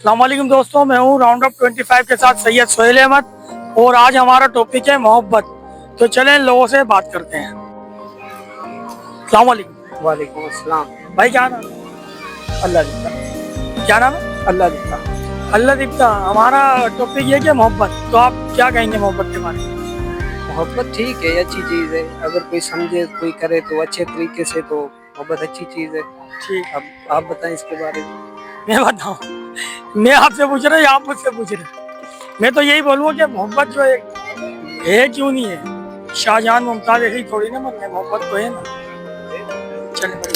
अस्सलामुअलैकुम दोस्तों, मैं हूँ राउंड अप 25 के साथ सैयद सोहेल अहमद और आज हमारा टॉपिक है मोहब्बत। तो चलें लोगों से बात करते हैं। अस्सलामुअलैकुम। वालेकुम अस्सलाम। भाई क्या नाम है? अल्लाह दिखता। क्या नाम है? अल्लाह दिखता। अल्लाह दिखता। हमारा टॉपिक ये कि मोहब्बत। तो आप क्या कहेंगे मोहब्बत के बारे में? मोहब्बत ठीक है, अच्छी चीज़ है। अगर कोई समझे, कोई करे तो अच्छे तरीके से, तो मोहब्बत अच्छी चीज़ है। ठीक। अब आप बताएं इसके बारे में। मैं बताऊँ, मैं आपसे पूछ रहा हूँ या आप मुझसे पूछ रहे हैं? मैं तो यही बोलूँगा कि मोहब्बत जो है क्यों नहीं है। शाहजहां मुमताज ऐसी थोड़ी ना मर गए, मोहब्बत तो है ना। चले भाई।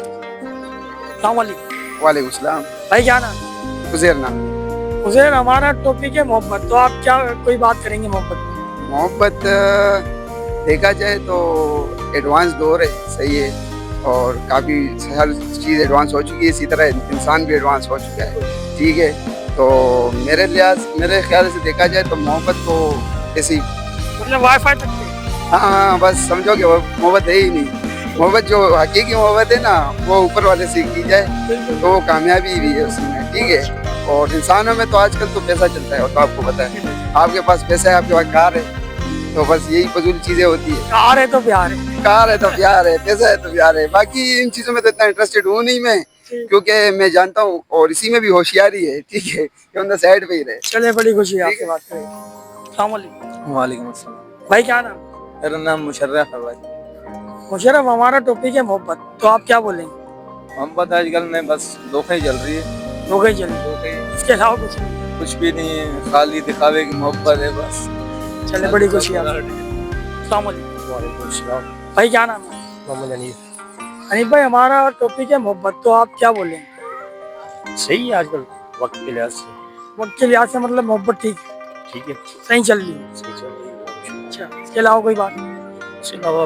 अस्सलाम वालेकुम। वालेकुम सलाम। भाई क्या नाम है? उज़ैर नाम। उज़ैर, हमारा टॉपिक है मोहब्बत। तो आप क्या कोई बात करेंगे मोहब्बत? मोहब्बत देखा जाए तो एडवांस दौर है, सही है, और काफ़ी हर चीज़ एडवांस हो चुकी है, इसी तरह इंसान भी एडवांस हो चुका है, ठीक है। तो मेरे ख्याल से देखा जाए तो मोहब्बत तो ऐसी, मतलब वाईफाई तक के? हाँ बस समझो कि वो मोहब्बत है ही नहीं। मोहब्बत जो हकीकी मोहब्बत है ना, वो ऊपर वाले से की जाए तो वो कामयाबी भी है उसमें, ठीक है। और इंसानों में तो आजकल तो पैसा चलता है, वो तो आपको पता है। आपके पास पैसा है, आपके पास कार है, तो बस यही फजूल चीजें होती है। कार है तो प्यार है। कार है तो प्यार है, पैसा है तो प्यार है। बाकी इन चीजों में तो इतना इंटरेस्टेड हूँ नहीं मैं, क्योंकि मैं जानता हूँ और इसी में भी होशियारी है, ठीक है, कि बंदा साइड पे ही रहे। चले, बड़ी खुशी है आपसे बात करें। अस्सलाम वालेकुम। वालेकुम अस्सलाम। भाई क्या नाम? मेरा नाम मुशर्रफ है भाई। मुशर्रफ, हमारा टॉपिक है मोहब्बत। तो आप क्या बोलेंगे? मोहब्बत आजकल में बस धोखे ही चल रही है। हो गई चले, धोखे, इसके अलावा कुछ नहीं। कुछ भी नहीं है, खाली दिखावे की मोहब्बत है बस। चले, बड़ी खुशी है आपसे। अस्सलाम वालेकुम। वालेकुम अस्सलाम। भाई क्या नाम है? मोहम्मद हनीफ। अनिल भाई, हमारा टॉपिक है मोहब्बत। तो आप क्या बोलेंगे? सही है आजकल वक्त के लिहाज से, वक्त के लिहाज से मतलब मोहब्बत ठीक है, ठीक है, सही चल रही है। सही चल रही है। अच्छा, इसके अलावा कोई बात? इसके अलावा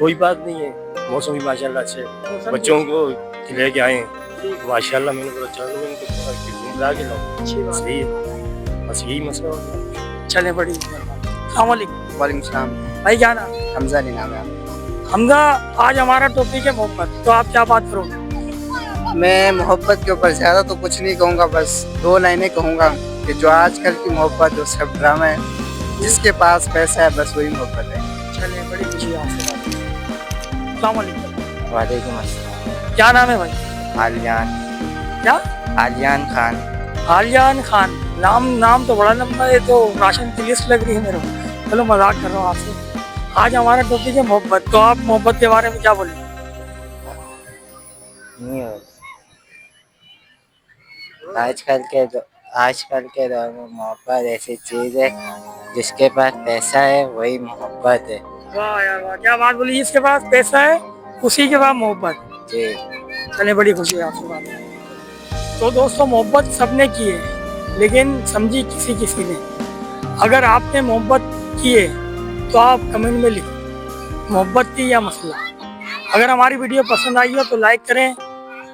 कोई बात नहीं है। मौसम भी माशाल्लाह अच्छे, बच्चों को लेके आए हैं माशाल्लाह। मैंने बोला चलो इनको घूम ला के लाओ, अच्छी बात। सही है, बस यही मसला होता है। चले, बड़ी अस्सलाम वालेकुम। वालेकुम सलाम। भाई क्या नाम है? हमजा अली नाम है। हमजा, आज हमारा टॉपिक है मोहब्बत। तो आप क्या बात करोगे? मैं मोहब्बत के ऊपर ज़्यादा तो कुछ नहीं कहूँगा, बस दो लाइनें कहूँगा कि जो आजकल की मोहब्बत है वो सब ड्रामा है। जिसके पास पैसा है बस वही मोहब्बत है। चलिए, बड़ी खुशी है आपसे बात करके। अस्सलाम वालेकुम। वालेकुम अस्सलाम। क्या नाम है भाई? आलियान। क्या? आलियान खान। आलियान खान। नाम तो बड़ा लंबा है, तो राशन की लिस्ट लग रही है मेरे को। चलो, मजाक कर रहा हूँ आपसे। आज हमारा टॉपिक है मोहब्बत। तो आप मोहब्बत के बारे में क्या बोलेंगे? आजकल के दौर में मोहब्बत ऐसी चीज है, जिसके पास पैसा है वही मोहब्बत है। वाह यार वाह, क्या बात बोली। जिसके पास पैसा है उसी के पास मोहब्बत। जी। चले, बड़ी खुशी है आपसे बात करके। तो दोस्तों, मोहब्बत सबने की है, लेकिन समझी किसी किसी ने। अगर आपने मोहब्बत की है तो आप कमेंट में लिखो मोहब्बत की या मसला। अगर हमारी वीडियो पसंद आई हो तो लाइक करें,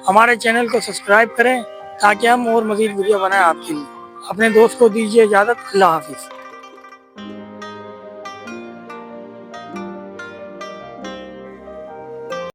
हमारे चैनल को सब्सक्राइब करें, ताकि हम और मज़ीद वीडियो बनाएं आपके लिए। अपने दोस्त को दीजिए इजाज़त। अल्लाह हाफिज़।